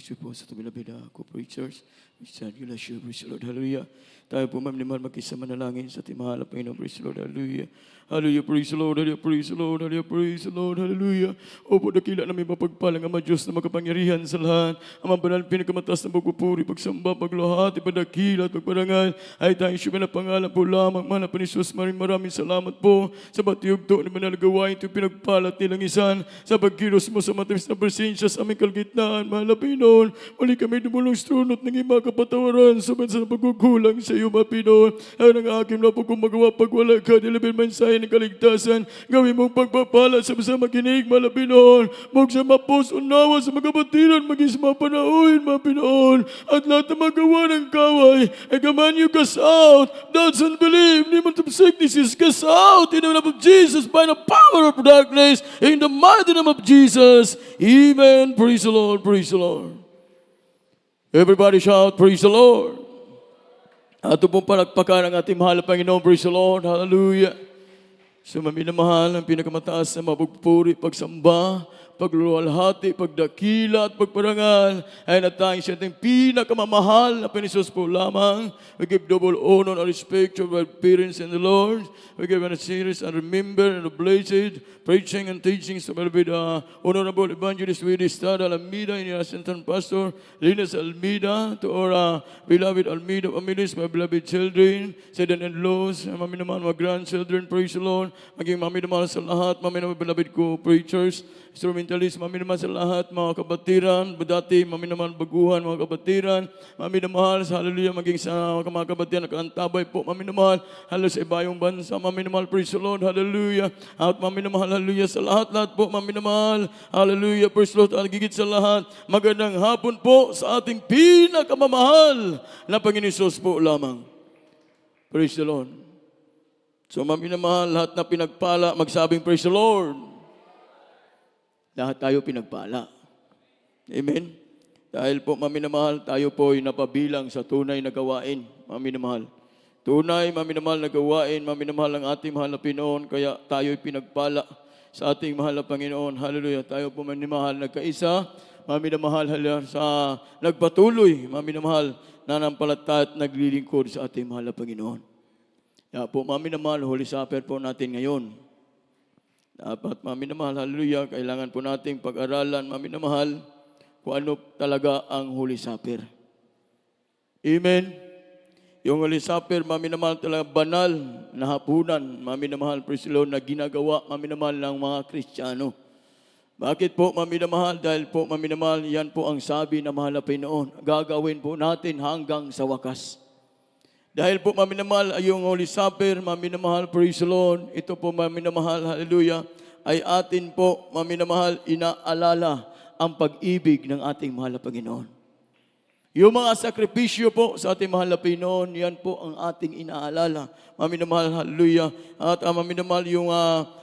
you po sa tubilabida co-preachers. We stand you, bless you, praise the Lord, hallelujah. Tayo po, ma'am, naman magkisa manalangin sa ating mahal na Panginoon, praise the Lord, hallelujah. Hallelujah, praise the Lord, hallelujah, praise the Lord, hallelujah, praise the Lord, hallelujah. Opo, dakila namin mapagpalang Ama Diyos na makapangyarihan sa lahat. Amang banal, pinakamatas na pagpupuri, pagsamba, pagluhati, padakila at pagparangal. Ay tayo siya na pangalan po lamang, mana pa ni Jesus, maraming salamat po sa batiyugto na manalagawain ito pinagpalat nilang isan sa pagkilos mo sa matamis na presensya sa aming kalgitnaan. Mahal na Pinoon, muli kami dumulong strunot ng iyong mga kapatawaran sa bansa ng pagkukulang sa iyo, mga Pinoon. Ang aking na po kung magawa pagwala ka, nilabing mensahe ng kaligtasan. Gawin mong pagpapala sa mga makinig, mga Pinoon. Huwag sa mapos unawa sa mga kapatiran, maging sa mga panauhin, mga Pinoon. At lahat na magawa ng kaway, ay gaman you cast out. Doubts and believe, demons of sicknesses, cast out in the name of Jesus by the power of darkness, in the mighty name of Jesus. Amen. Praise the Lord, praise the Lord. Everybody shout, praise the Lord. Ato pong palakpakan ang ating mahal na Panginoon, praise the Lord, hallelujah. So maminamahal ang pinakamataas na mapagpuri, pagsamba, pagluluwalhati, pagdakila at pagparangal ay natanging siya ating pinakamamahal na Panginoon po lamang. We give double honor and respect to our parents in the Lord. We give a serious and remember and blessed preaching and teachings of our Honorable Evangelist Willie Estrada Almeida and your assistant pastor Linus Almeida, to our beloved Almeida families, my beloved children, children-in-laws, maminamahal mga grandchildren, praise the Lord. Maging maminamahal sa lahat, maminamahal beloved co-preachers, instrumentalist, maminamahal sa lahat, mga kabatiran, badati, maminamahal baguhan, mga kabatiran, maminamahal sa hallelujah, maging sa mga kabatiran, nakaantabay po, maminamahal, hallelujah sa ibayong bansa, maminamahal, praise the Lord, hallelujah, at maminamahal, hallelujah sa lahat po, maminamahal, hallelujah, praise the Lord, at gigit sa lahat, magandang hapon po sa ating pinakamamahal na Panginoon Jesus po lamang. Praise the Lord. So maminamahal, lahat na pinagpala, magsabing praise the Lord. Lahat tayo pinagpala. Amen? Dahil po, maminamahal, tayo po ay napabilang sa tunay na gawain. Maminamahal. Tunay, maminamahal na gawain, maminamahal ang ating mahal na Pinoon, kaya tayo ay pinagpala sa ating mahal na Panginoon. Hallelujah. Tayo po maminamahal, nagkaisa, maminamahal, hallelujah, sa nagpatuloy, maminamahal, nanampalataya at naglilingkod sa ating mahal na Panginoon. Kaya po, maminamahal, Holy Supper po natin ngayon. Dapat, maminamahal, hallelujah, kailangan po nating pag-aralan, maminamahal, kung ano talaga ang Holy Supper. Amen. Yung Holy Supper, maminamahal, talaga banal na hapunan, maminamahal, praise the Lord, na ginagawa, maminamahal ng mga Kristiyano. Bakit po, maminamahal? Dahil po, maminamahal, yan po ang sabi na mahal na Panginoon. Gagawin po natin hanggang sa wakas. Dahil po, maminamahal, ay yung Holy Supper, maminamahal, praise the Lord, ito po, maminamahal, hallelujah, ay atin po, maminamahal, inaalala ang pag-ibig ng ating mahal na Panginoon. Yung mga sakripisyo po sa ating mahal na Panginoon, yan po ang ating inaalala. Maminamahal, hallelujah. At maminamahal yung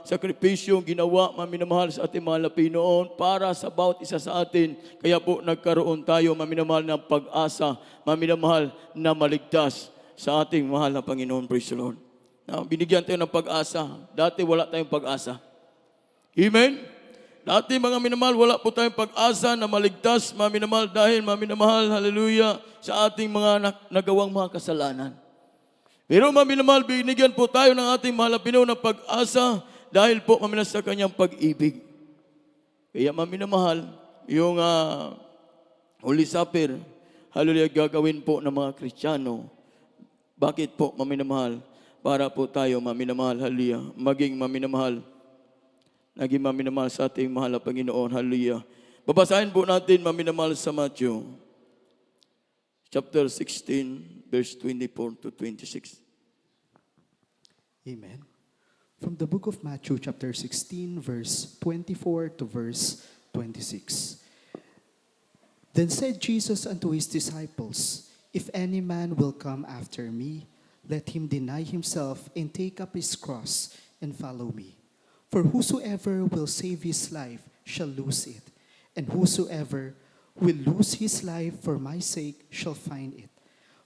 sakripisyo ginawa, maminamahal sa ating mahal na Panginoon para sa bawat isa sa atin. Kaya po nagkaroon tayo, maminamahal, ng pag-asa, maminamahal na maligtas sa ating mahal na Panginoon. Praise the Lord. Now, binigyan tayo ng pag-asa. Dati wala tayong pag-asa. Amen? Dati mga minamahal, wala po tayong pag-asa na maligtas, maminamahal, dahil maminamahal, hallelujah, sa ating mga nagawang mga kasalanan. Pero maminamahal, binigyan po tayo ng ating mahal na Panginoon ng pag-asa dahil po maminamahal sa kanyang pag-ibig. Kaya maminamahal, yung Holy Supper, hallelujah, gagawin po ng mga Kristiyano. Bakit po maminamahal? Para po tayo maminamahal, hallelujah, maging maminamahal, naging maminamahal sa ating mahal na Panginoon. Hallelujah. Babasahin po natin maminamahal sa Matthew, chapter 16, verse 24 to 26. Amen. From the book of Matthew, chapter 16, verse 24 to verse 26. Then said Jesus unto his disciples, If any man will come after me, let him deny himself and take up his cross and follow me. For whosoever will save his life shall lose it, and whosoever will lose his life for my sake shall find it.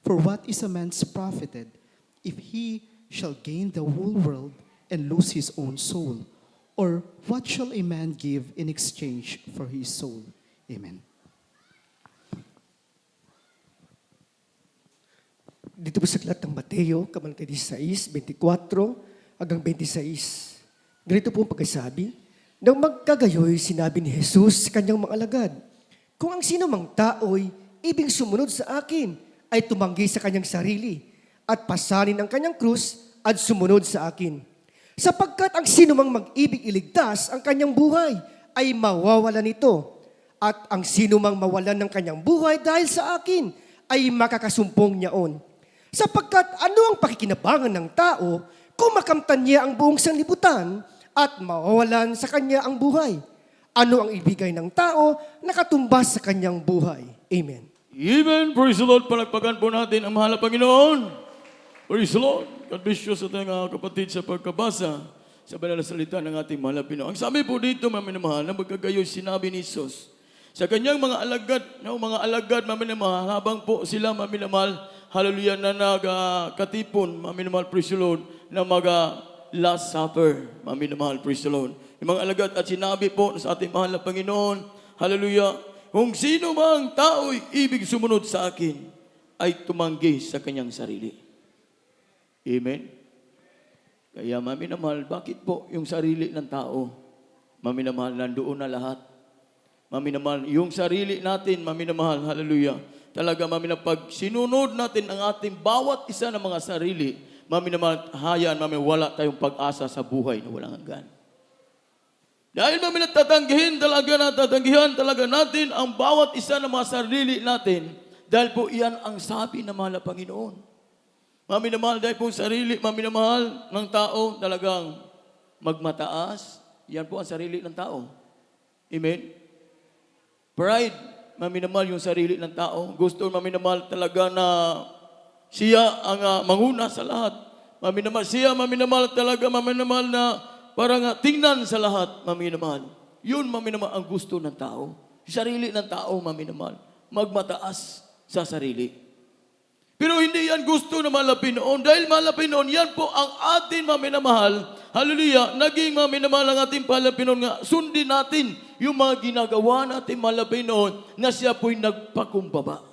For what is a man's profited if he shall gain the whole world and lose his own soul? Or what shall a man give in exchange for his soul? Amen. dito po sa aklat ng Mateo, Kabanata 16, 24 hanggang 26. Ganito po ang pagkasabi, nang magkagayoy, sinabi ni Jesus sa kanyang mga alagad, kung ang sino mang tao'y ibig sumunod sa akin, ay tumanggi sa kanyang sarili at pasanin ang kanyang krus at sumunod sa akin. Sapagkat ang sino mang mag-ibig iligtas ang kanyang buhay, ay mawawalan nito. At ang sino mang mawalan ng kanyang buhay dahil sa akin, ay makakasumpong niyaon. Sapagkat ano ang pakikinabangan ng tao kung makamtan niya ang buong sanlibutan at mawawalan sa kanya ang buhay? Ano ang ibigay ng tao na katumbas sa kanyang buhay? Amen. Amen. Praise the Lord. Palagpagan po natin ang mahal na Panginoon. Praise the Lord. God bless you sa ating mga kapatid sa pagkabasa sa banal na salita ng ating mahal na Panginoon. Ang sabi po dito, mga minamahal, na magkagayoy sinabi ni Jesus sa kanyang mga alagad, mga minamahal, habang po sila, mga minamahal, hallelujah, na nagkatipon, mga minamahal, praise the Lord, na Last Supper, mga minamahal, praise the Lord. Yung mga alagad at sinabi po sa ating mahal na Panginoon, hallelujah, kung sino mang tao'y ibig sumunod sa akin, ay tumanggi sa kanyang sarili. Amen? Kaya, mami na mahal, bakit po yung sarili ng tao, mami na mahal, nandoon na lahat? Mami na mahal, yung sarili natin, mami na mahal, hallelujah, talaga, mami na pag sinunod natin ang ating bawat isa ng mga sarili, mami na mahal, hayaan, mami, wala tayong pag-asa sa buhay na walang hanggan. Dahil mami natatanggihan talaga natin ang bawat isa ng mga sarili natin, dahil po iyan ang sabi ng mahal na Panginoon. Mami na mahal, dahil po sarili, mami na mahal ng tao talagang magmataas, yan po ang sarili ng tao. Amen? Pride, mami na mahal yung sarili ng tao. Gusto mami na mahal talaga na siya ang manguna sa lahat. Mami na mahal, siya mami na mahal talaga, mami na mahal na parang tingnan sa lahat, mami na mahal. Yun, mami na mahal, ang gusto ng tao. Sarili ng tao, mami na mahal. Magmataas sa sarili. Pero hindi yan gusto ng mahal na Pinoon. Dahil mahal na Pinoon, yan po ang atin, mami na mahal. Hallelujah. Naging mami na mahal ang ating mahal na Pinoon nga. Sundin natin yung mga ginagawa natin, mahal na Pinoon, na siya po'y nagpakumbaba.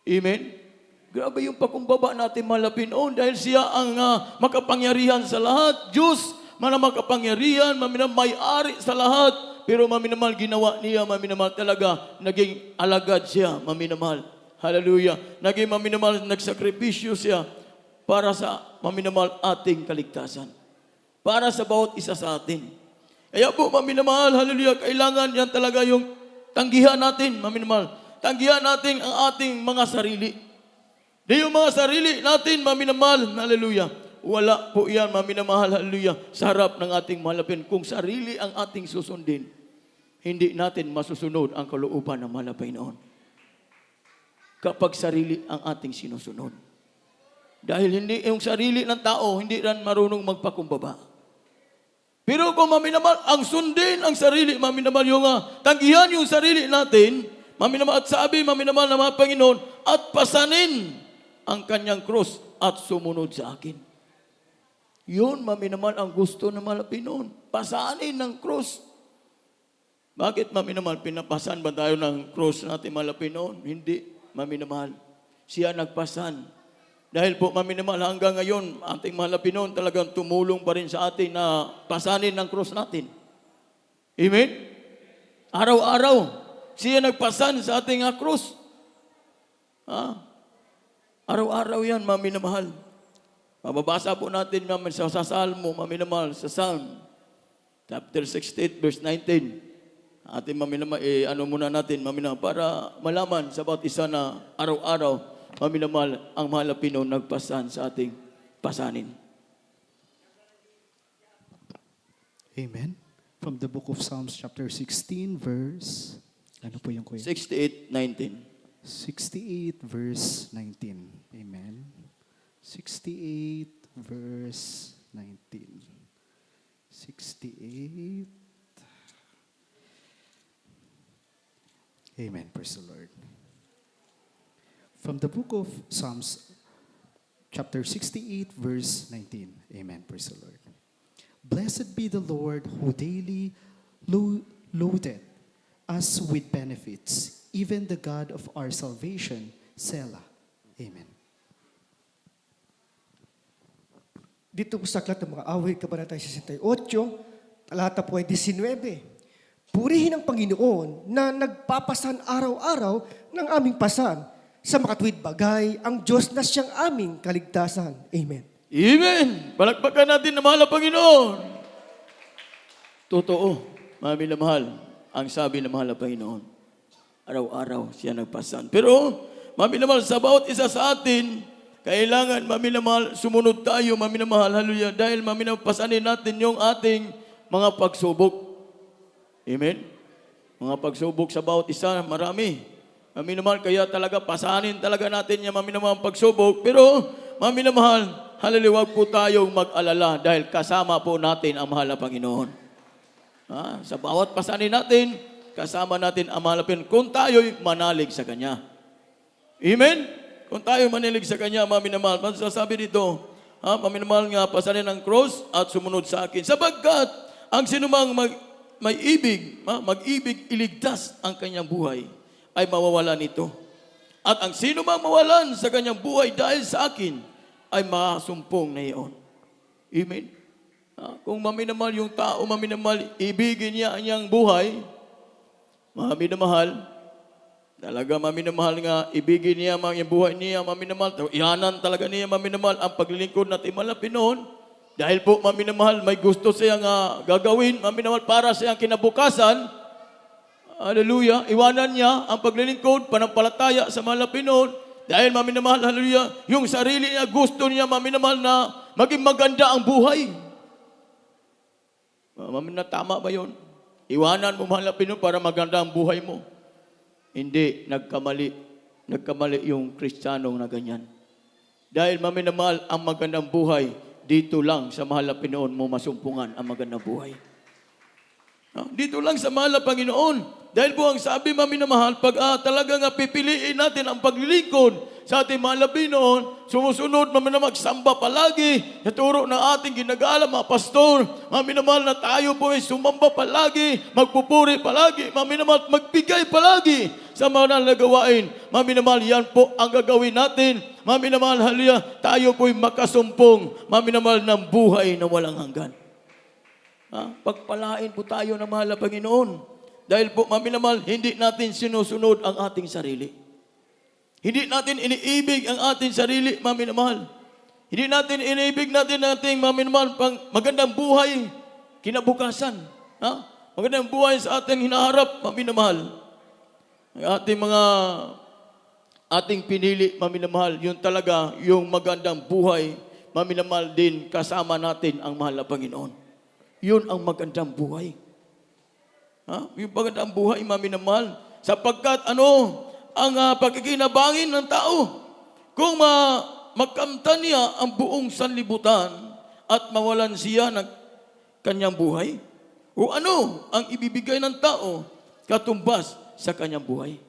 Amen? Grabe yung pakumbaba natin, mahal na Pinoon, dahil siya ang makapangyarihan sa lahat. Diyos, makapangyarihan, may-ari sa lahat. Pero maminamahal, ginawa niya, maminamahal talaga, naging alagad siya, maminamahal. Hallelujah. Naging maminamahal, nagsakripisyo siya para sa maminamahal ating kaligtasan. Para sa bawat isa sa atin. Kaya po, maminamahal, hallelujah, kailangan yan talaga yung tanggihan natin, maminamahal. Tanggihan natin ang ating mga sarili. Di yung mga sarili natin, maminamahal, hallelujah. Wala po yan, maminamahal, hallelujah, sa harap ng ating malapin. Kung sarili ang ating susundin, hindi natin masusunod ang kalooban ng mahal na Panginoon. Kapag sarili ang ating sinusunod. Dahil hindi yung sarili ng tao, hindi rin marunong magpakumbaba. Pero kung maminamahal, ang sundin ang sarili, maminamahal yung tanggihan yung sarili natin, maminamahal at sabi, maminamahal ng mga Panginoon, at pasanin ang kanyang krus at sumunod sa akin. Yun, maminamahal, ang gusto ng mga Pinoon. Pasanin ng krus. Bakit, maminamahal, pinapasan ba tayo ng krus natin mga Pinoon? Hindi, maminamahal. Siya nagpasan. Dahil po, maminamahal, hanggang ngayon, ating mga Pinoon talagang tumulong pa rin sa atin na pasanin ng krus natin. Amen? Araw-araw, siya nagpasan sa ating krus. Araw-araw yan, maminamahal. Mababasa po natin naman sa Salmo, maminamahal, sa Psalm, chapter 68, verse 19. Ating maminamahal, ano muna natin, maminamahal, para malaman sa bawat isa na araw-araw, maminamahal, ang mahal na Pinoon nagpasan sa ating pasanin. Amen. From the book of Psalms chapter 16, verse, ano po yung kuya? 68:19. 68 verse 19. Amen. 68 verse 19. 68. Amen. Praise the Lord. From the book of Psalms chapter 68 verse 19. Amen. Praise the Lord. Blessed be the Lord who daily loadeth us with benefits, even the God of our salvation, Selah. Amen. Dito po sa Aklat ng mga Awit, Kabanata 68, talata po ay 19. Purihin ang Panginoon na nagpapasan araw-araw ng aming pasan. Sa makatuwid bagay, ang Diyos na siyang aming kaligtasan. Amen. Amen! Palakpakan natin na mahal na Panginoon. Totoo, mga minamahal, ang sabi ng mahal na Panginoon. Araw-araw siya nagpasan. Pero, mga minamahal, sa bawat isa sa atin, kailangan, mga minamahal, sumunod tayo, mga minamahal, hallelujah, dahil mga minamahal, pasanin natin yung ating mga pagsubok. Amen? Mga pagsubok sa bawat isa, marami. Mga minamahal, kaya talaga, pasanin talaga natin yung mga minamahal pagsubok. Pero, mga minamahal, hallelujah, huwag po tayong mag-alala dahil kasama po natin ang mahal na Panginoon. Sa bawat pasanin natin, kasama natin ang mahal na Panginoon kung tayo'y manalig sa Kanya. Amen? Kung tayo manilig sa Kanya, mga minamahal, masasabi dito, mga minamahal nga, pasanin ang cross at sumunod sa akin. Sapagkat, ang sinumang may ibig, mag-ibig, iligtas ang kanyang buhay, ay mawawala nito. At ang sinumang mawalan sa kanyang buhay dahil sa akin, ay masumpong na iyon. Amen? Kung maminamahal yung tao, maminamahal, ibigin niya ang niyang buhay, mga minamahal, talaga, maminamahal nga, ibigin niya ang buhay niya, maminamahal. Ihanan talaga niya, maminamahal, ang paglilingkod natin malapinoon. Dahil po, maminamahal, may gusto siyang gagawin, maminamahal, para siyang kinabukasan. Hallelujah. Iwanan niya ang paglilingkod, panampalataya sa malapinoon. Dahil, maminamahal, hallelujah, yung sarili niya, gusto niya, maminamahal, na maging maganda ang buhay. Maminamahal, tama ba yun? Iwanan mo, malapinoon, para maganda ang buhay mo. Hindi, nagkamali yung Kristiyanong na ganyan. Dahil maminamahal ang magandang buhay, dito lang sa mahal na Panginoon mo masumpungan ang magandang buhay. Dito lang sa mahal na Panginoon. Dahil po ang sabi, maminamahal, pag talagang pipiliin natin ang paglilingkod sa ating mahal na Panginoon, sumusunod, maminamahal, magsamba palagi, naturo ng ating ginagala, mga pastor, maminamahal na tayo po ay sumamba palagi, magpupuri palagi, maminamahal, magbigay palagi sa mga nagawain. Maminamahal, yan po ang gagawin natin. Maminamahal, hallelujah, tayo po ay makasumpong, maminamahal, ng buhay na walang hanggan. Pagpalain po tayo ng mahal na Panginoon. Dahil po, maminamahal, hindi natin sinusunod ang ating sarili. Hindi natin iniibig ang ating sarili, maminamahal. Hindi natin iniibig natin maminamahal, pang magandang buhay, kinabukasan. Magandang buhay sa ating hinaharap, maminamahal. Ang ating pinili, maminamahal, yun talaga, yung magandang buhay, maminamahal din, kasama natin ang mahal na Panginoon. Yun ang magandang buhay. Yung magandang buhay, maminamahal. Sapagkat ang pagkikinabangin ng tao, kung magkamtan niya ang buong sanlibutan at mawalan siya ng kanyang buhay, o ano ang ibibigay ng tao katumbas sa kanyang buhay?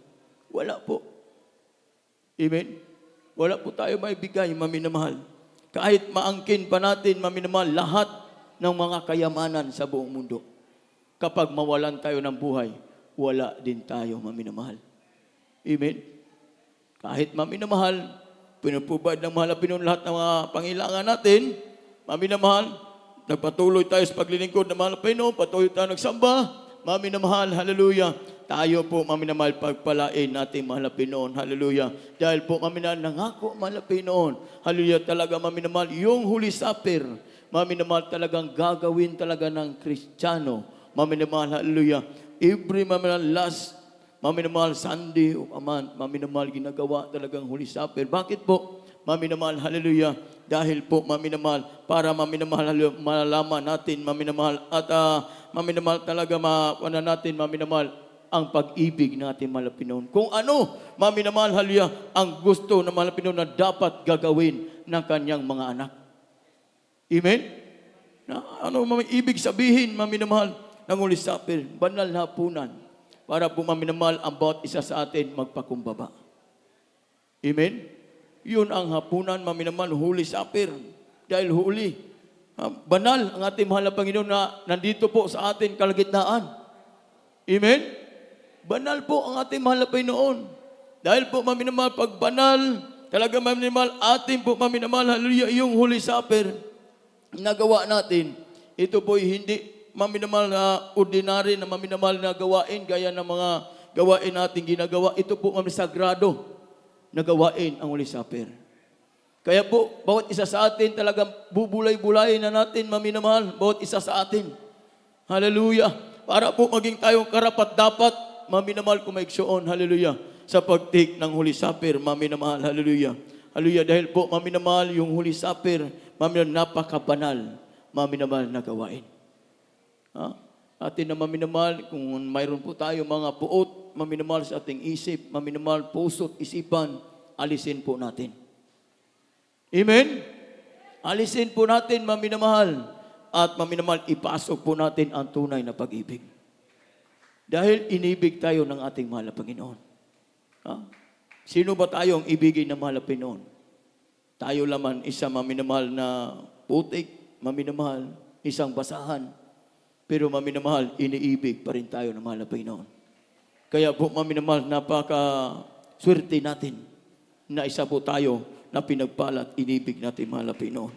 Wala po. Amen? Wala po tayo maibigay, maminamahal. Kahit maangkin pa natin, maminamahal, lahat ng mga kayamanan sa buong mundo. Kapag mawalan tayo ng buhay, wala din tayo, maminamahal. Amen? Kahit maminamahal, pinupubad ng mahal na Panginoon lahat ng mga pangailangan natin, maminamahal, nagpatuloy tayo sa paglilingkod ng mahal na Panginoon, patuloy tayo nagsamba, maminamahal, hallelujah. Tayo po, maminamahal, pagpalain natin mahal na Panginoon, hallelujah. Dahil po, maminamahal, nangako mahal na Panginoon, hallelujah, talaga maminamahal, yung Holy Supper, maminamahal talagang gagawin talaga ng Kristiyano, maminamahal, hallelujah. Every maminamahal last, maminamahal Sunday o maminamahal ginagawa talagang Holy Supper. Bakit po? Maminamahal, hallelujah. Dahil po, maminamahal, para maminamahal, hallelujah, malalaman natin, maminamahal, at maminamahal talaga makuha natin, maminamahal, ang pag-ibig natin, mahal na Panginoon. Kung ano, maminamahal, hallelujah, ang gusto ng mahal na Panginoon na dapat gagawin ng kanyang mga anak. Amen? Ano may ibig sabihin, maminamahal, ng Holy Supper, banal na hapunan, para po maminamahal ang bawat isa sa atin magpakumbaba. Amen? Yun ang hapunan, maminamahal, Holy Supper. Dahil huli, banal ang ating mahal na Panginoon na nandito po sa atin kalagitnaan. Amen? Banal po ang ating mahal na Panginoon. Dahil po, maminamahal, pag banal, talaga maminamahal, ating po maminamahal, hallelujah, yung Holy Supper. nagawa natin, ito po'y hindi maminamahal na ordinary na maminamahal na gawain gaya ng mga gawain natin ginagawa. Ito po sagrado na gawain ang Holy Supper. Kaya po, bawat isa sa atin talagang bubulay-bulayin na natin maminamahal, bawat isa sa atin. Hallelujah. Para po maging tayong karapat-dapat maminamahal kumaigsoon. Hallelujah. Sa pag-take ng Holy Supper, maminamahal. Hallelujah. Hallelujah. Dahil po maminamahal yung Holy Supper, maminamahal napakabanal, maminamahal na gawain. Atin na maminamahal, kung mayroon po tayo mga puot, maminamahal sa ating isip, maminamahal puso't isipan, alisin po natin. Amen? Alisin po natin maminamahal at maminamahal ipasok po natin ang tunay na pag-ibig. Dahil inibig tayo ng ating mahal na Panginoon. Sino ba tayo ang ibigin ng mahal na Panginoon? Tayo laman isang maminamahal na putik, maminamahal, isang basahan, pero maminamahal, iniibig pa rin tayo ng mahal na Panginoon. Kaya po maminamahal, napaka-swerte natin na isa po tayo na pinagpalat, inibig natin mahal na Panginoon.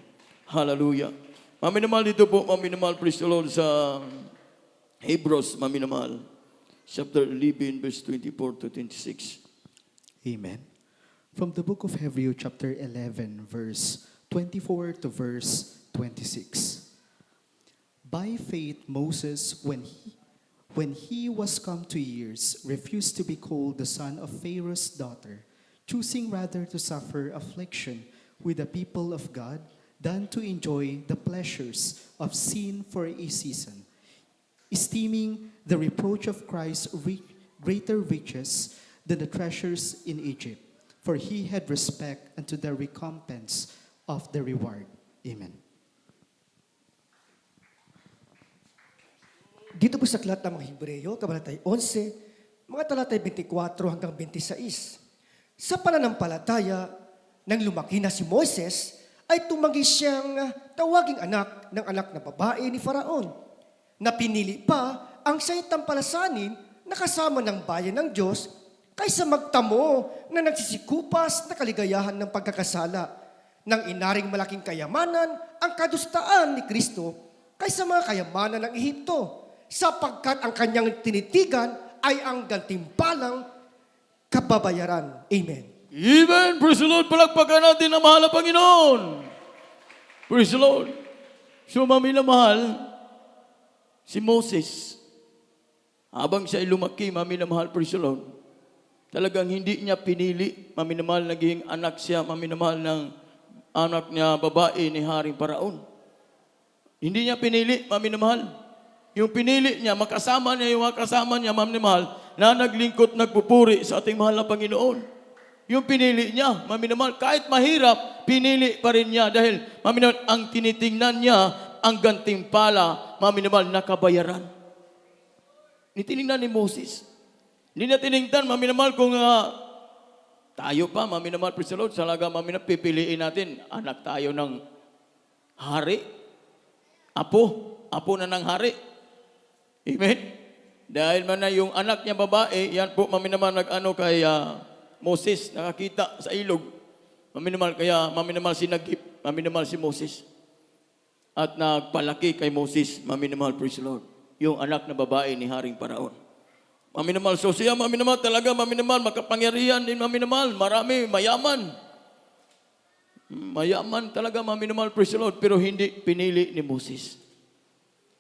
Hallelujah. Maminamahal dito po, maminamahal, praise the Lord, sa Hebrews, maminamahal, chapter 11, verse 24 to 26. Amen. From the book of Hebrews, chapter 11, verse 24 to verse 26. By faith, Moses, when he was come to years, refused to be called the son of Pharaoh's daughter, choosing rather to suffer affliction with the people of God than to enjoy the pleasures of sin for a season, esteeming the reproach of Christ greater riches than the treasures in Egypt, for he had respect unto the recompense of the reward. Amen. Dito po sa aklat ng mga Hebreyo, kabanatay 11, mga talatay 24 hanggang 26. Sa pananampalataya, nang lumaki na si Moises, ay tumanggi siyang tawaging anak ng anak na babae ni Faraon, na pinili pa ang siya'y tampalasanin na kasama ng bayan ng Diyos kaysa magtamo na nagsisikupas na kaligayahan ng pagkakasala, nang inaring malaking kayamanan ang kadustaan ni Kristo kaysa mga kayamanan ng Ehipto, sapagkat ang kanyang tinitigan ay ang gantimpalang kababayaran. Amen. Amen. Praise the Lord. Palakpakan natin ang mahal na Panginoon. Praise the Lord. So, maminamahal, si Moses, habang siya ay lumaki, maminamahal, praise the Lord, talagang hindi niya pinili, maminamahal, naging anak siya, maminamahal ng anak niya, babae ni Haring Paraon. Hindi niya pinili, maminamahal. Yung pinili niya, makasama niya, yung makasama niya, maminamahal, na naglingkot, nagpupuri sa ating mahal na Panginoon. Yung pinili niya, maminamahal, kahit mahirap, pinili pa rin niya dahil, maminamahal, ang tinitingnan niya, ang gantimpala, maminamahal, nakabayaran. Nitinignan ni Moses. Hindi na tinignan, maminamahal, kung tayo pa, maminamahal, praise the Lord, salaga, maminamahal, pipiliin natin, anak tayo ng hari, apo na ng hari. Amen? Dahil man na yung anak niya babae, yan po, maminamahal, nag-ano kay Moses, nakakita sa ilog. Maminamahal, kaya maminamahal sinagip, maminamahal si Moses. At nagpalaki kay Moses, maminamahal, praise the Lord, yung anak na babae ni Haring Paraon. Maminamahal, so siya, maminamahal talaga, maminamahal, makapangyarihan din, maminamahal, marami, mayaman. Mayaman talaga, maminamahal, praise the Lord, pero hindi pinili ni Moses.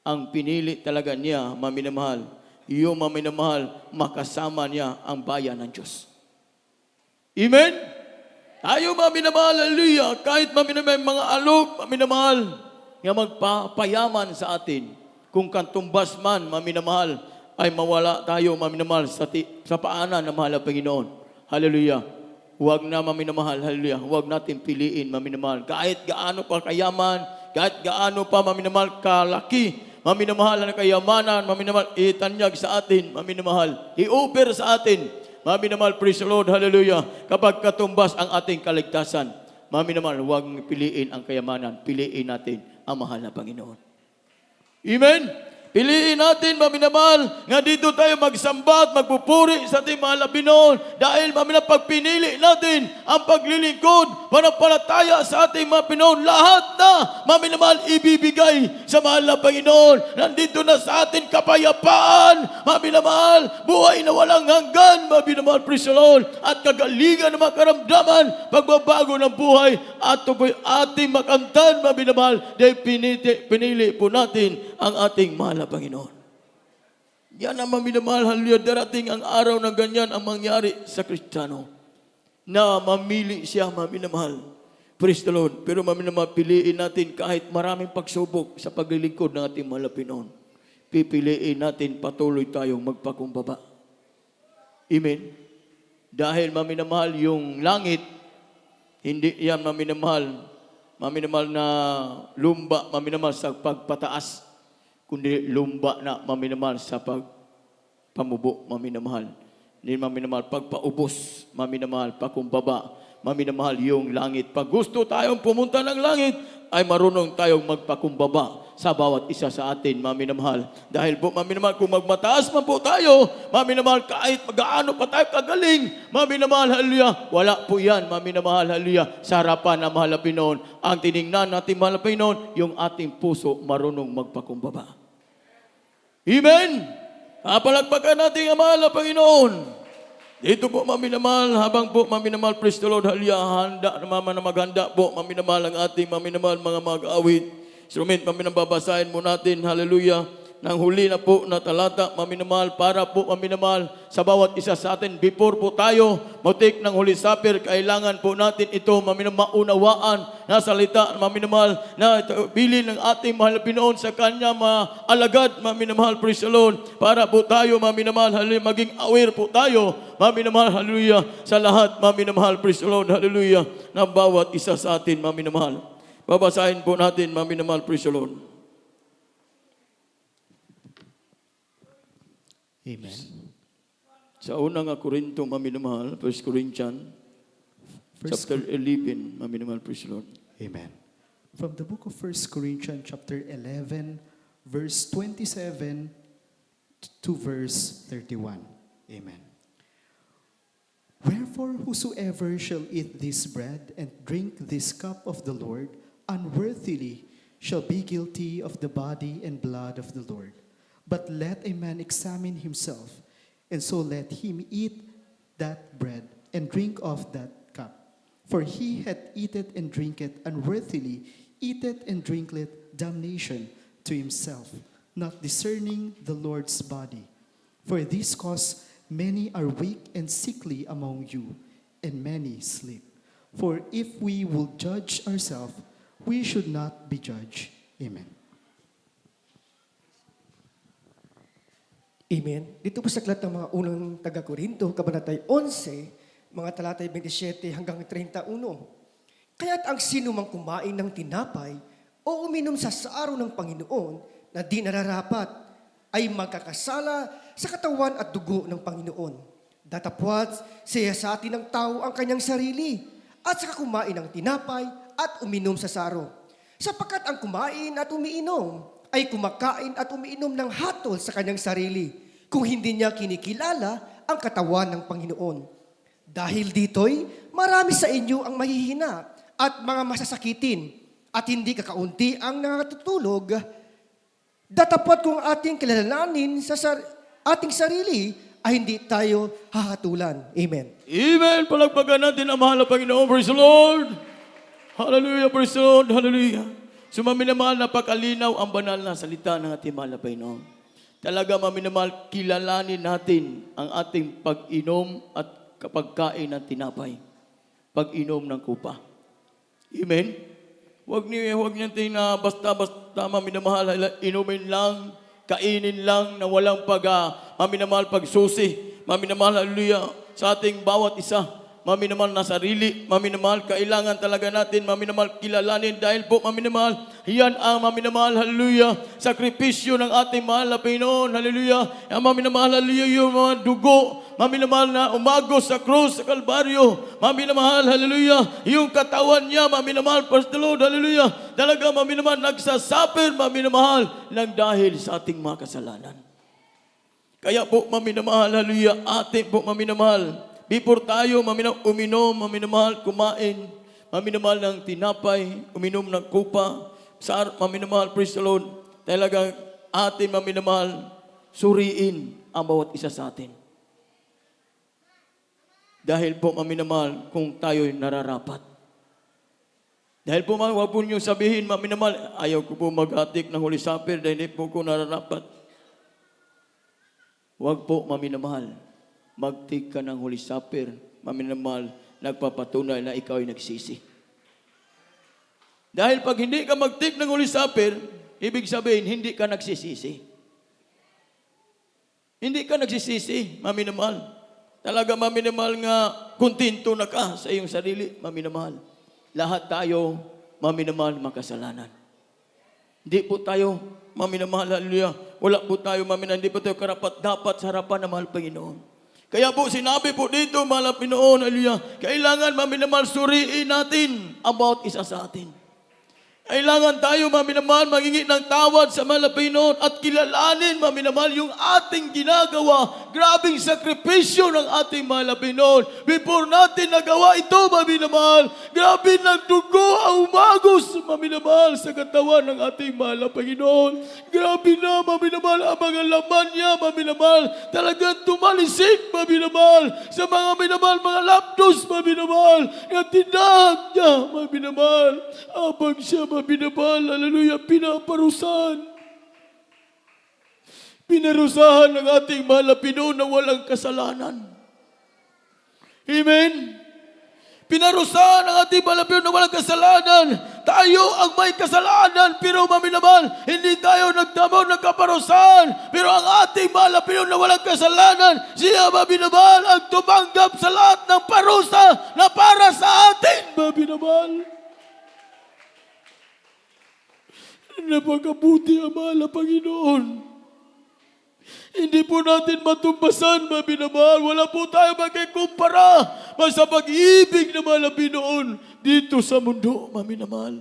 Ang pinili talaga niya, maminamahal, yung maminamahal, makasama niya ang bayan ng Diyos. Amen? Tayo maminamahal, hallelujah, kahit maminamahal, mga alok, maminamahal, nga magpapayaman sa atin. Kung kantumbas man, maminamahal, ay mawala tayo, maminamahal, sa paanan ng mahal na Panginoon. Hallelujah. Huwag na maminamahal, hallelujah. Huwag natin piliin, maminamahal. Kahit gaano pa kayaman, kahit gaano pa maminamahal kalaki, maminamahal na kayamanan, maminamahal, itanyag sa atin, maminamahal, i-offer sa atin, maminamahal, praise the Lord, hallelujah, kapag katumbas ang ating kaligtasan, maminamahal, huwag piliin ang kayamanan, piliin natin ang mahal na Panginoon. Amen? Piliin natin, maminamahal, nga dito tayo magsamba at magpupuri sa ating mahal na Pinoon. Dahil, maminamahal, pag pinili natin ang paglilingkod, panampalataya sa ating mga Pinoon, lahat na, maminamahal, ibibigay sa mahal na Panginoon. Nandito na sa atin kapayapaan, maminamahal, buhay na walang hanggan, maminamahal, praise the Lord, at kagalingan ng mga karamdaman, pagbabago ng buhay, at ito po'y ating makamtan, maminamahal, dahil pinili po natin ang ating mahal na Panginoon. Yan ang maminamahal, hallelujah, darating ang araw na ganyan ang mangyari sa Kristiyano, na mamili siya, maminamahal. Praise the Lord. Pero maminamahal, piliin natin kahit maraming pagsubok sa paglilingkod ng ating mahal na Panginoon. Pipiliin natin patuloy tayong magpakumbaba. Amen. Dahil maminamahal, yung langit, hindi yan maminamahal na lumba, maminamahal sa pagpataas, kundi lumba na maminamahal sa pagpamubo, maminamahal. Hindi maminamahal pagpaubos, maminamahal pagkumbaba, maminamahal yung langit. Pag gusto tayong pumunta ng langit, ay marunong tayong magpakumbaba sa bawat isa sa atin, maminamahal. Dahil po, maminamahal, kung magmataas man po tayo, maminamahal, kahit mag-aano pa tayo kagaling, maminamahal, hallelujah, wala po yan, maminamahal, hallelujah, sa harapan ng mahal na Pinoon. Ang tiningnan natin, mahal na Pinoon, yung ating puso marunong magpakumbaba. Amen! Kapalagpakan natin ang mahal na Panginoon. Dito po, maminamahal, habang po, maminamahal, praise the Lord, hallelujah, handa naman na maghanda po, maminamahal ang ating, maminamahal, mga mag-awit. Instrument, maminamahal, babasahin mo natin, hallelujah, ng huli na po na talata, maminamahal, para po, maminamahal, sa bawat isa sa atin, before po tayo, motik ng Holy Supper, kailangan po natin ito, maminamahal, maunawaan, na salita, maminamahal, na bilin ng ating mahal na Pinoon sa kanya, maalagad, maminamahal, praise the Lord, para po tayo, maminamahal, hallelujah, maging aware po tayo, maminamahal, hallelujah, sa lahat, maminamahal, praise the Lord, hallelujah, na bawat isa sa atin, maminamahal. Babasahin po natin, maminamahal, praise the Lord. Amen. Sa unang Korinto, maminamahal, 1 Corinthians, chapter 11, maminamahal, praise the Lord. Amen. From the book of 1 Corinthians chapter 11, verse 27 to verse 31. Amen. Wherefore, whosoever shall eat this bread and drink this cup of the Lord unworthily shall be guilty of the body and blood of the Lord. But let a man examine himself, and so let him eat that bread and drink of that cup. For he hath eaten and drinketh unworthily, eateth and drinketh damnation to himself, not discerning the Lord's body. For this cause many are weak and sickly among you, and many sleep. For if we will judge ourselves, we should not be judged. Amen. Amen. Dito po sa aklat ng mga unang taga-Korinto, Kabanatay 11, mga talatay 27 hanggang 31. Kaya't ang sino mang kumain ng tinapay o uminom sa saro ng Panginoon na di nararapat ay magkakasala sa katawan at dugo ng Panginoon. Datapwat siya sa atin ng tao ang kanyang sarili at saka kumain ng tinapay at uminom sa saro. Sapagkat ang kumain at umiinom ay kumakain at umiinom ng hatol sa kanyang sarili kung hindi niya kinikilala ang katawan ng Panginoon. Dahil dito'y marami sa inyo ang mahihina at mga masasakitin at hindi kakaunti ang nangatutulog. Datapwat kung ating kilalanin sa ating sarili ay hindi tayo hahatulan. Amen. Amen. Palagpagan natin ang mahal na Panginoon. Praise the Lord. Hallelujah. Praise the Lord. Hallelujah. Sumaminamahal, napakalinaw ang banal na salita ng ating mahal na Panginoon. Talaga, maminamahal, kilalanin natin ang ating pag-inom at kapagkain ng tinapay. Pag-inom ng kupa. Amen? Huwag niyo na basta-basta, maminamahal, inumin lang, kainin lang na walang maminamahal pagsusi. Maminamahal, hallelujah, sa ating bawat isa. maminamahal na sarili, maminamahal, kailangan talaga natin, maminamahal, kilalanin dahil po maminamahal, yan ang maminamahal, hallelujah, sakripisyo ng ating mahal na Panginoon, hallelujah, ang maminamahal, hallelujah, yung mga dugo, maminamahal na umagos sa krus, sa Kalbaryo, maminamahal, hallelujah, yung katawan niya, maminamahal, praise the Lord, hallelujah, talaga maminamahal, nagsasuffer, maminamahal, lang dahil sa ating mga kasalanan. Kaya po, maminamahal, hallelujah, ating po maminamahal, before tayo uminom, maminamahal, kumain, maminamahal ng tinapay, uminom ng kupa, maminamahal, praise the Lord, talagang ating maminamahal, suriin ang bawat isa sa atin. Dahil po maminamahal kung tayo'y nararapat. Dahil po, huwag po niyo sabihin, maminamahal, ayaw ko po mag-atik ng Holy Supper dahil hindi po ko nararapat. Huwag po, maminamahal, mag-take ka ng Holy Supper, maminamahal, nagpapatunay na ikaw ay nagsisi. Dahil pag hindi ka mag-take ng Holy Supper, ibig sabihin, hindi ka nagsisisi. Hindi ka nagsisisi, maminamahal. Talaga maminamahal nga, kontento na ka sa iyong sarili, maminamahal. Lahat tayo, maminamahal, makasalanan. Hindi po tayo, maminamahal, hallelujah. Wala po tayo, maminamahal, hindi po tayo karapat-dapat sa harapan ng mahal Panginoon. Kaya po, sinabi po dito, mahal Panginoon, hallelujah, kailangan maminamahal, suriin natin ang bawat isa sa atin. Kailangan tayo, maminamahal, maghingi ng tawad sa mahal Panginoon at kilalanin, maminamahal, yung ating ginagawa. Grabing sakripisyo ng ating mahal Panginoon. Before natin nagawa ito, maminamahal, grabe ng dugo ang umagos, maminamahal, sa katawan ng ating mahal Panginoon. Grabe na, maminamahal, ang mga laman niya, maminamahal, talagang tumalisik, maminamahal, sa mga maminamahal, mga lapdos, maminamahal, yung tindahan niya, maminamahal, abang siya, maminamahal, hallelujah, pinaparusahan. Pinarusahan ng ating mahal na Pinoon na walang kasalanan. Amen? Pinarusahan ng ating mahal na Pinoon na walang kasalanan. Tayo ang may kasalanan, pero maminamahal, hindi tayo nagdamo ng kaparusahan. Pero ang ating mahal na Pinoon na walang kasalanan, siya, maminamahal, ang tumanggap sa lahat ng parusa na para sa atin, maminamahal. Napakabuti ang mahal na Panginoon. Hindi po natin matumbasan, maminamahal. Wala po tayo makikumpara sa pag-ibig na mahal na Panginoon dito sa mundo, maminamahal.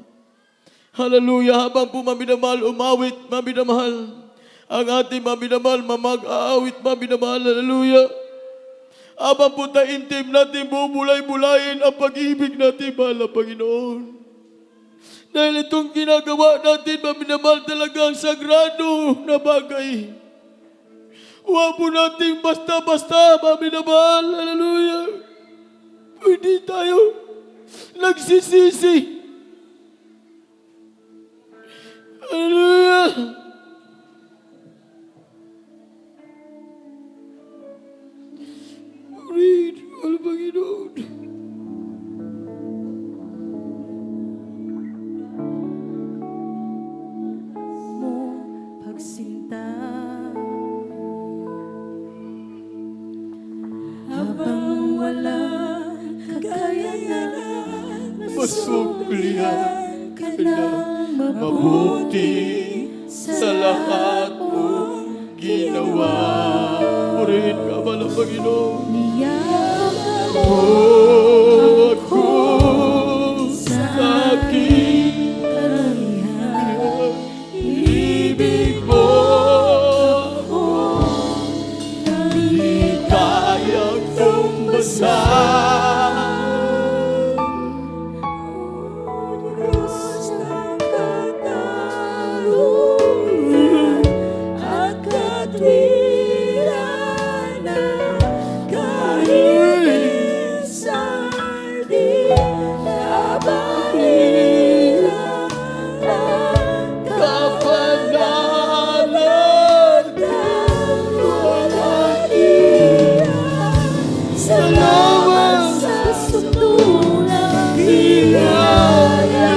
Hallelujah. Habang po maminamahal, umawit, maminamahal. Ang ating maminamahal, mamag-aawit, maminamahal. Hallelujah. Habang po taintim natin, bubulay-bulayin ang pag-ibig natin, mahal na Panginoon. Dahil itong ginagawa natin, maminamahal, talaga ang sagrado na bagay. Huwag po natin basta-basta, maminamahal, hallelujah. Hindi tayo nagsisisi. Hallelujah. Read, all Panginoon. Pagsinta habang wala kakayanan, Masuklihan ka ng mabuti sa lahat mong ginawa. Purihin ka ba ng Panginoon? niyaman mo Ako sa aking karamihan. ibig mo, di kayang tumbasan. Diyos ng katarungan at katwiran, kahit minsan di nabahiran, Kapanalan walang iyan. Salamat sa sundulang biyaya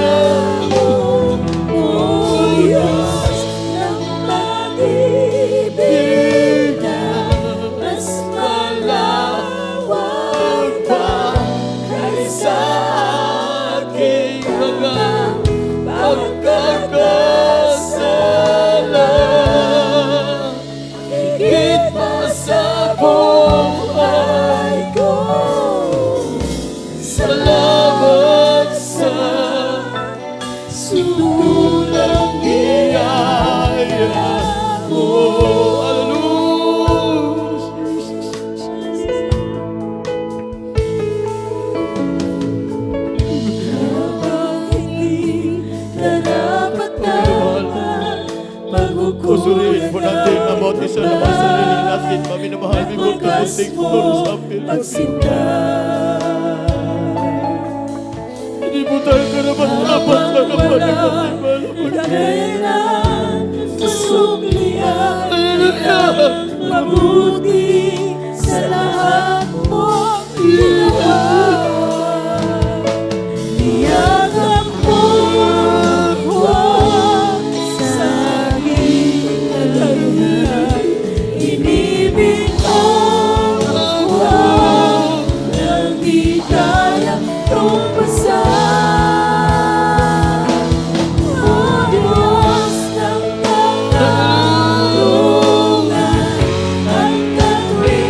mo, O Diyos ng pag-ibig na mas malawak pa sa naman sarili natin. Maminamahal mo po kamunting Lord sa amin. Pagsinta. Hindi po tayo karapat-dapat sa kapanimalan. Kailan susuglian mabuti sa lahat mong ginawa. Iyagap mo huwag sa aking kalunan. Inibig ko huwag nang di kaya tumpasan. Diyos ng katarungan at katwiran.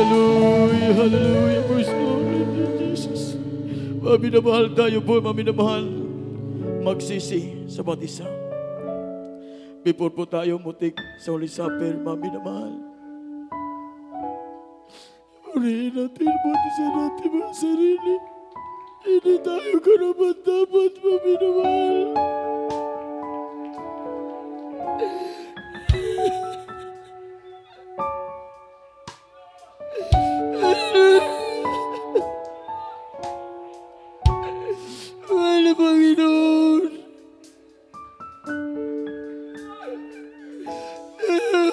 Hallelujah, hallelujah. Praise the Lord, Jesus. Mami na mahal tayo po, mami na mahal. Magsisi sa bawat isa. Before po tayo mutik sa Holy Supper, mami na mahal. Urihin natin bawat isa natin mga sarili. Hindi tayo karapat-dapat, mami na mahal. Mahal na Panginoon.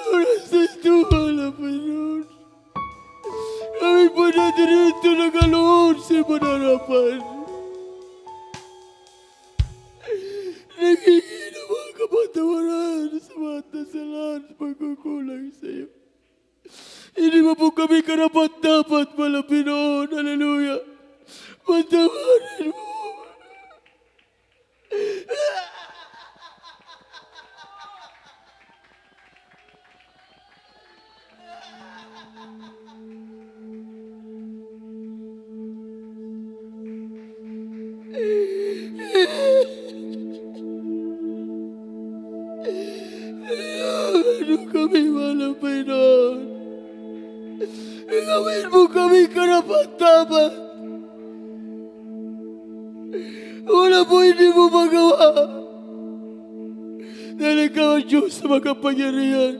Oras na ito, mahal na Panginoon. Kami po natin ito nagaloon sa manarapan. Nagiging na mga kapatawaran sa mga dasalan sa pagkukulang sa iyo. Hindi mo po kami karapat-dapat, mahal na Panginoon. Hallelujah. Patawarin mo. Ano kami, mahal na Panginoon? Gawin mo kami karapat-dapat. Wala po hindi mo magawa. Dahil ikaw ang Diyos sa makapangyarihan.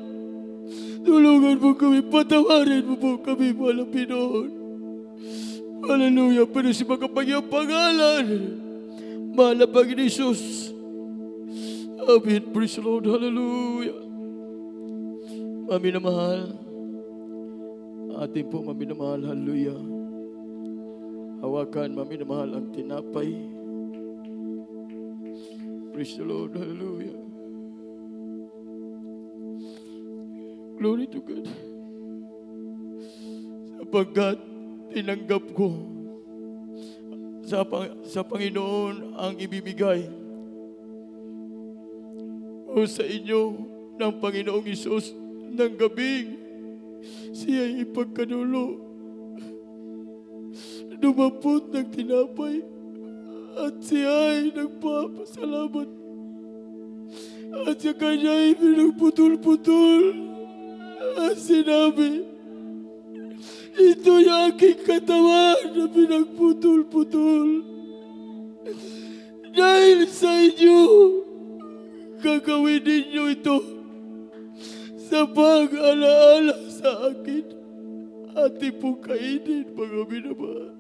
Tulungan mo kami, patawarin mo po kami, mahal na Panginoon. Hallelujah, pero si makapangyang pangalan. Mahal na Panginoon Jesus. Amen. Praise the Lord. Hallelujah. Mami na mahal. Atin po, mami na mahal. Hallelujah. Hawakan, mami na mahal, ang tinapay. Praise the Lord. Hallelujah. Glory to God. Sapagkat tinanggap ko sa Panginoon ang ibibigay o sa inyo ng Panginoong Isus ng gabing siya'y ipagkanulo. Dumapot ng tinapay at siya'y nagpapasalamat at sa kanya'y pinagputol-putol at sinabi, ito'y aking katawan na pinagputol-putol. Dahil sa inyo, gagawin ninyo ito sa pag-alaala sa akin. Ati po kainin, mga minamahal.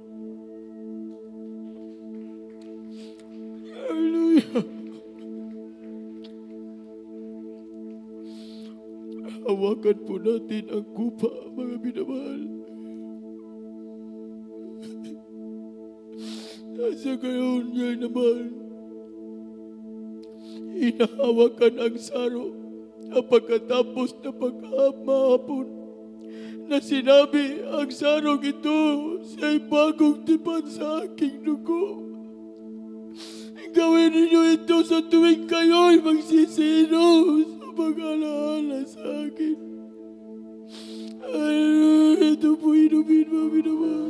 Hallelujah. Hawakan po natin ang kupa, mga minamahal. Nasa gayon niya naman, hinahawakan ang saro at pagkatapos na pagkamahapon na sinabi ang sarong ito siya'y bagong tipan sa aking dugo. Gawin ninyo ito sa tuwing kayo'y magsisino sa pag-alaala sa akin. Ay, ito po inumin, mami naman.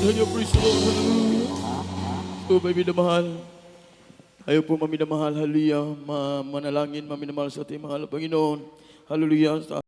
Hallelujah. Praise the Lord. Hallelujah. So, may minamahal. Tayo po maminamahal. Hallelujah. Manalangin, maminamahal sa ating mahal na Panginoon. Hallelujah.